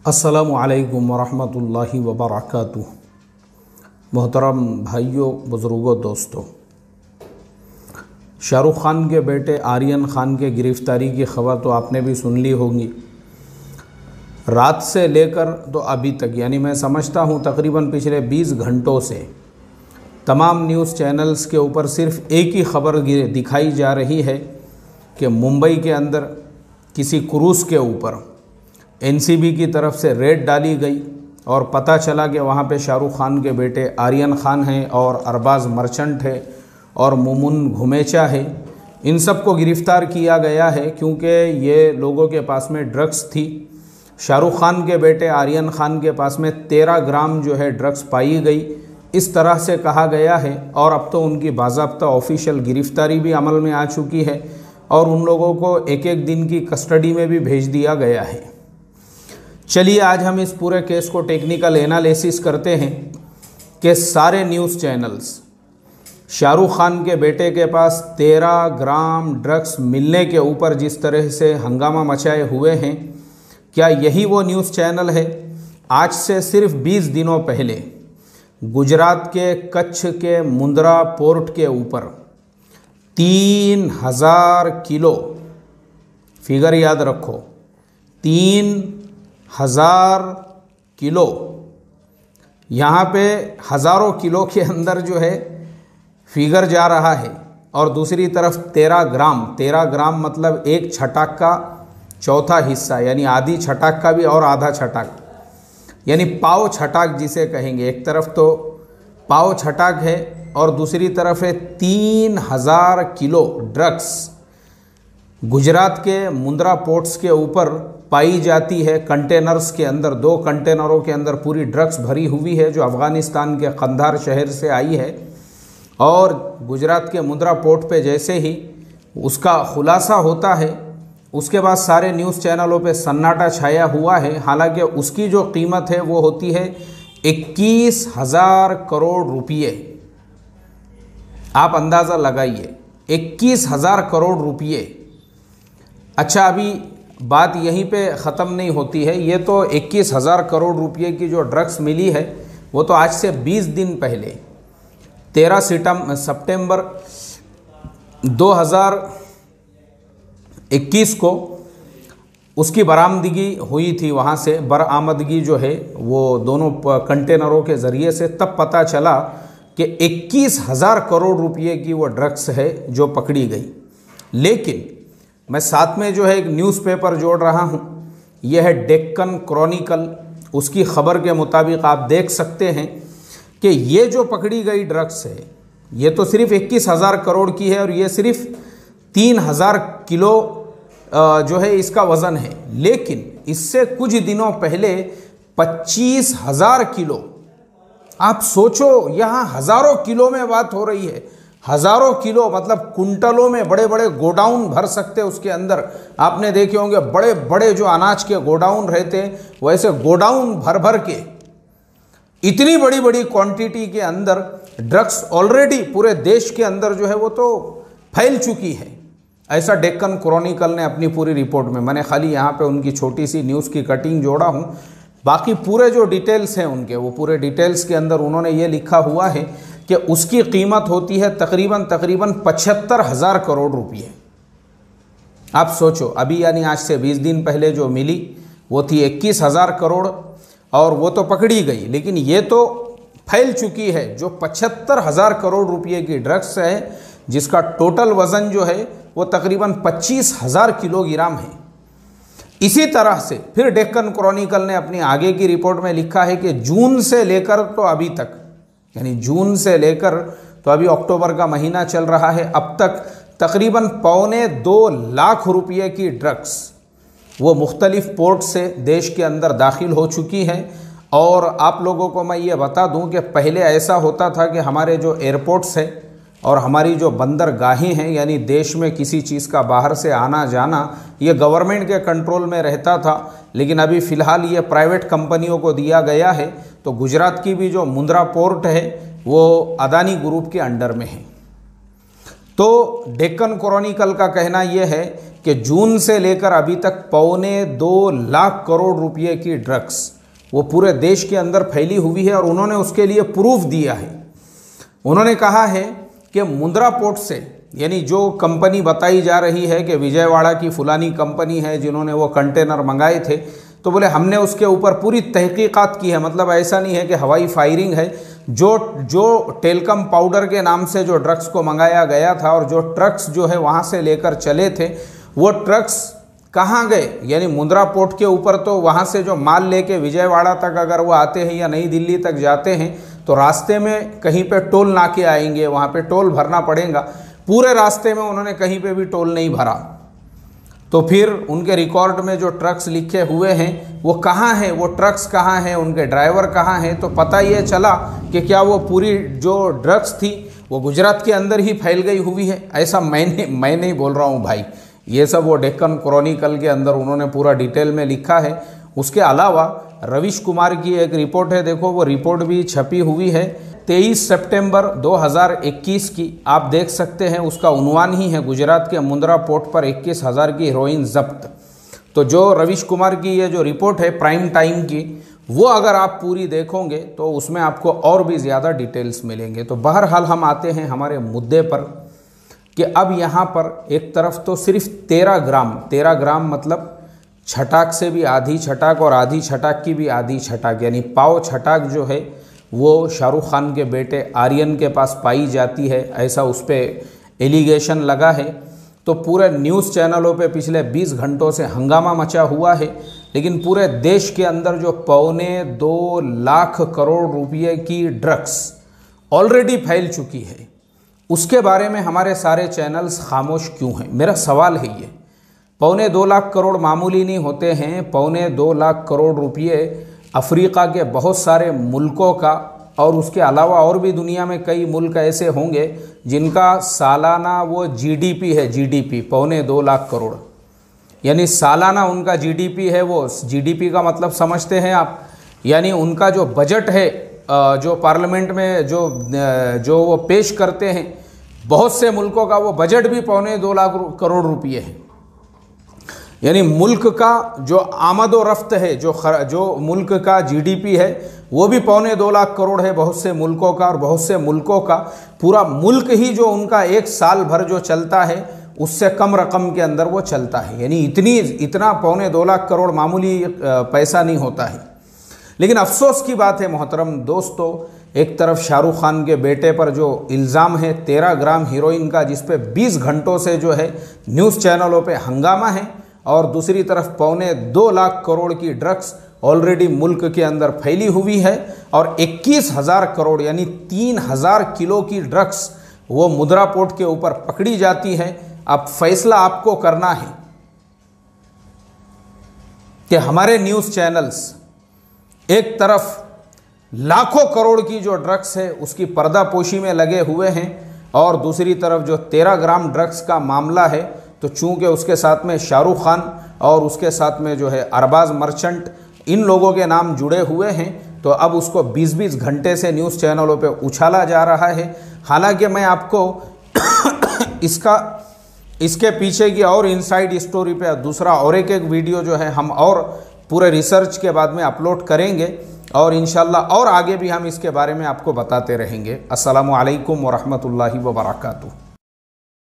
अस्सलामु अलैकुम वरहमतुल्लाहि वबरकातुहू। मोहतरम भाइयों, बुज़ुर्गों, दोस्तों, शाहरुख खान के बेटे आर्यन खान के गिरफ़्तारी की खबर तो आपने भी सुन ली होगी। रात से लेकर तो अभी तक, यानी मैं समझता हूँ तकरीबन पिछले 20 घंटों से तमाम न्यूज़ चैनल्स के ऊपर सिर्फ़ एक ही खबर दिखाई जा रही है कि मुंबई के अंदर किसी क्रूज़ के ऊपर एनसीबी की तरफ से रेड डाली गई और पता चला कि वहाँ पे शाहरुख खान के बेटे आर्यन खान हैं और अरबाज़ मर्चेंट है और मुमुन घुमेचा है। इन सब को गिरफ़्तार किया गया है क्योंकि ये लोगों के पास में ड्रग्स थी। शाहरुख खान के बेटे आर्यन खान के पास में 13 ग्राम जो है ड्रग्स पाई गई, इस तरह से कहा गया है। और अब तो उनकी बाज़ाब्ता ऑफिशियल गिरफ़्तारी भी अमल में आ चुकी है और उन लोगों को एक एक दिन की कस्टडी में भी भेज दिया गया है। चलिए आज हम इस पूरे केस को टेक्निकल एनालिसिस करते हैं कि सारे न्यूज़ चैनल्स शाहरुख खान के बेटे के पास 13 ग्राम ड्रग्स मिलने के ऊपर जिस तरह से हंगामा मचाए हुए हैं, क्या यही वो न्यूज़ चैनल है? आज से सिर्फ 20 दिनों पहले गुजरात के कच्छ के मुंद्रा पोर्ट के ऊपर 3000 किलो, फिगर याद रखो, 3000 किलो, यहाँ पे हज़ारों किलो के अंदर जो है फिगर जा रहा है। और दूसरी तरफ 13 ग्राम मतलब एक छटाक का चौथा हिस्सा, यानी आधी छटाक का भी और आधा छटाक, यानी पाव छटाक जिसे कहेंगे। एक तरफ तो पाव छटाक है और दूसरी तरफ है 3000 किलो ड्रग्स गुजरात के मुंद्रा पोर्ट्स के ऊपर पाई जाती है। कंटेनर्स के अंदर, 2 कंटेनरों के अंदर पूरी ड्रग्स भरी हुई है जो अफ़गानिस्तान के कंधार शहर से आई है। और गुजरात के मुंद्रा पोर्ट पे जैसे ही उसका खुलासा होता है, उसके बाद सारे न्यूज़ चैनलों पे सन्नाटा छाया हुआ है। हालांकि उसकी जो कीमत है वो होती है 21,000 करोड़ रुपये। आप अंदाज़ा लगाइए, 21,000 करोड़ रुपये। अच्छा, अभी बात यहीं पे ख़त्म नहीं होती है। ये तो 21,000 करोड़ रुपये की जो ड्रग्स मिली है वो तो आज से 20 दिन पहले 13 सितंबर 2021 को उसकी बरामदगी हुई थी। वहाँ से बरामदगी जो है वो दोनों कंटेनरों के ज़रिए से तब पता चला कि 21,000 करोड़ रुपये की वो ड्रग्स है जो पकड़ी गई। लेकिन मैं साथ में जो है एक न्यूज़पेपर जोड़ रहा हूँ, यह है डेक्कन क्रॉनिकल। उसकी खबर के मुताबिक आप देख सकते हैं कि ये जो पकड़ी गई ड्रग्स है ये तो सिर्फ 21,000 करोड़ की है और ये सिर्फ 3000 किलो जो है इसका वज़न है। लेकिन इससे कुछ दिनों पहले 25,000 किलो, आप सोचो, यहाँ हज़ारों किलो में बात हो रही है। हज़ारों किलो मतलब कुंटलों में बड़े बड़े गोडाउन भर सकते उसके अंदर। आपने देखे होंगे बड़े बड़े जो अनाज के गोडाउन रहते हैं, वैसे गोडाउन भर भर के इतनी बड़ी बड़ी क्वांटिटी के अंदर ड्रग्स ऑलरेडी पूरे देश के अंदर जो है वो तो फैल चुकी है। ऐसा डेक्कन क्रॉनिकल ने अपनी पूरी रिपोर्ट में, मैंने खाली यहाँ पे उनकी छोटी सी न्यूज़ की कटिंग जोड़ा हूँ, बाकी पूरे जो डिटेल्स हैं उनके, वो पूरे डिटेल्स के अंदर उन्होंने ये लिखा हुआ है कि उसकी कीमत होती है तकरीबन 75,000 करोड़ रुपये। आप सोचो, अभी यानी आज से 20 दिन पहले जो मिली वो थी 21,000 करोड़ और वो तो पकड़ी गई। लेकिन ये तो फैल चुकी है जो 75,000 करोड़ रुपये की ड्रग्स है, जिसका टोटल वज़न जो है वो तकरीबन 25,000 किलोग्राम है। इसी तरह से फिर डेक्कन क्रॉनिकल ने अपनी आगे की रिपोर्ट में लिखा है कि जून से लेकर तो अभी तक, यानी जून से लेकर तो अभी अक्टूबर का महीना चल रहा है, अब तक तकरीबन 2.25 लाख रुपये की ड्रग्स वो मुख्तलिफ पोर्ट से देश के अंदर दाखिल हो चुकी है। और आप लोगों को मैं ये बता दूं कि पहले ऐसा होता था कि हमारे जो एयरपोर्ट्स हैं और हमारी जो बंदरगाहें हैं, यानी देश में किसी चीज़ का बाहर से आना जाना, ये गवर्नमेंट के कंट्रोल में रहता था। लेकिन अभी फ़िलहाल ये प्राइवेट कंपनियों को दिया गया है। तो गुजरात की भी जो मुंद्रा पोर्ट है वो अदानी ग्रुप के अंडर में है। तो डेक्कन क्रॉनिकल का कहना यह है कि जून से लेकर अभी तक 2.25 लाख करोड़ रुपए की ड्रग्स वो पूरे देश के अंदर फैली हुई है और उन्होंने उसके लिए प्रूफ दिया है। उन्होंने कहा है कि मुंद्रा पोर्ट से, यानी जो कंपनी बताई जा रही है कि विजयवाड़ा की फुलानी कंपनी है जिन्होंने वो कंटेनर मंगाए थे, तो बोले हमने उसके ऊपर पूरी तहकीकात की है। मतलब ऐसा नहीं है कि हवाई फायरिंग है। जो टेलकम पाउडर के नाम से जो ड्रग्स को मंगाया गया था और जो ट्रक्स जो है वहाँ से लेकर चले थे, वो ट्रक्स कहाँ गए, यानी मुंद्रा पोर्ट के ऊपर, तो वहाँ से जो माल लेके विजयवाड़ा तक अगर वो आते हैं या नई दिल्ली तक जाते हैं तो रास्ते में कहीं पे टोल नाके आएंगे, वहाँ पे टोल भरना पड़ेगा। पूरे रास्ते में उन्होंने कहीं पे भी टोल नहीं भरा। तो फिर उनके रिकॉर्ड में जो ट्रक्स लिखे हुए हैं वो कहाँ हैं, वो ट्रक्स कहाँ हैं, उनके ड्राइवर कहाँ हैं। तो पता ये चला कि क्या वो पूरी जो ड्रग्स थी वो गुजरात के अंदर ही फैल गई हुई है। ऐसा मैं नहीं बोल रहा हूँ भाई, ये सब वो डेक्कन क्रॉनिकल के अंदर उन्होंने पूरा डिटेल में लिखा है। उसके अलावा रवीश कुमार की एक रिपोर्ट है, देखो वो रिपोर्ट भी छपी हुई है 23 सितंबर 2021 की, आप देख सकते हैं। उसका उन्वान ही है गुजरात के मुंद्रा पोर्ट पर 21,000 की हेरोइन जब्त। तो जो रवीश कुमार की ये जो रिपोर्ट है प्राइम टाइम की, वो अगर आप पूरी देखोगे तो उसमें आपको और भी ज़्यादा डिटेल्स मिलेंगे। तो बहरहाल हम आते हैं हमारे मुद्दे पर कि अब यहाँ पर एक तरफ तो सिर्फ 13 ग्राम मतलब छटाक से भी आधी छटाक और आधी छटाक की भी आधी छटाक, यानी पाव छटाक जो है वो शाहरुख खान के बेटे आर्यन के पास पाई जाती है, ऐसा उस पर एलिगेशन लगा है। तो पूरे न्यूज़ चैनलों पे पिछले 20 घंटों से हंगामा मचा हुआ है। लेकिन पूरे देश के अंदर जो 2.25 लाख करोड़ रुपये की ड्रग्स ऑलरेडी फैल चुकी है, उसके बारे में हमारे सारे चैनल्स खामोश क्यों हैं? मेरा सवाल है ये। 2.25 लाख करोड़ मामूली नहीं होते हैं। 2.25 लाख करोड़ रुपये अफ्रीका के बहुत सारे मुल्कों का, और उसके अलावा और भी दुनिया में कई मुल्क ऐसे होंगे जिनका सालाना वो जीडीपी है, जीडीपी 2.25 लाख करोड़, यानी सालाना उनका जीडीपी है। वो जीडीपी का मतलब समझते हैं आप, यानी उनका जो बजट है जो पार्लियामेंट में जो वो पेश करते हैं, बहुत से मुल्कों का वो बजट भी 2.25 लाख करोड़ रुपये है। यानी मुल्क का जो आमद व रफ्त है, जो मुल्क का जीडीपी है वो भी 2.25 लाख करोड़ है बहुत से मुल्कों का। और बहुत से मुल्कों का पूरा मुल्क ही जो उनका एक साल भर जो चलता है उससे कम रकम के अंदर वो चलता है। यानी इतना 2.25 लाख करोड़ मामूली पैसा नहीं होता है। लेकिन अफसोस की बात है मोहतरम दोस्तों, एक तरफ शाहरुख खान के बेटे पर जो इल्ज़ाम है 13 ग्राम हीरोइन का, जिस पे 20 घंटों से जो है न्यूज़ चैनलों पे हंगामा है, और दूसरी तरफ 2.25 लाख करोड़ की ड्रग्स ऑलरेडी मुल्क के अंदर फैली हुई है, और 21,000 करोड़ यानी 3,000 किलो की ड्रग्स वो मुंद्रा पोर्ट के ऊपर पकड़ी जाती है। अब फैसला आपको करना है कि हमारे न्यूज़ चैनल्स एक तरफ लाखों करोड़ की जो ड्रग्स है उसकी पर्दापोशी में लगे हुए हैं, और दूसरी तरफ जो 13 ग्राम ड्रग्स का मामला है, तो चूंकि उसके साथ में शाहरुख खान और उसके साथ में जो है अरबाज मर्चेंट, इन लोगों के नाम जुड़े हुए हैं, तो अब उसको 20-20 घंटे से न्यूज़ चैनलों पे उछाला जा रहा है। हालांकि मैं आपको इसके पीछे की और इनसाइड स्टोरी पे दूसरा और एक वीडियो जो है हम और पूरे रिसर्च के बाद में अपलोड करेंगे, और इंशाल्लाह और आगे भी हम इसके बारे में आपको बताते रहेंगे। अस्सलामु अलैकुम व रहमतुल्लाहि व बरकातुहू।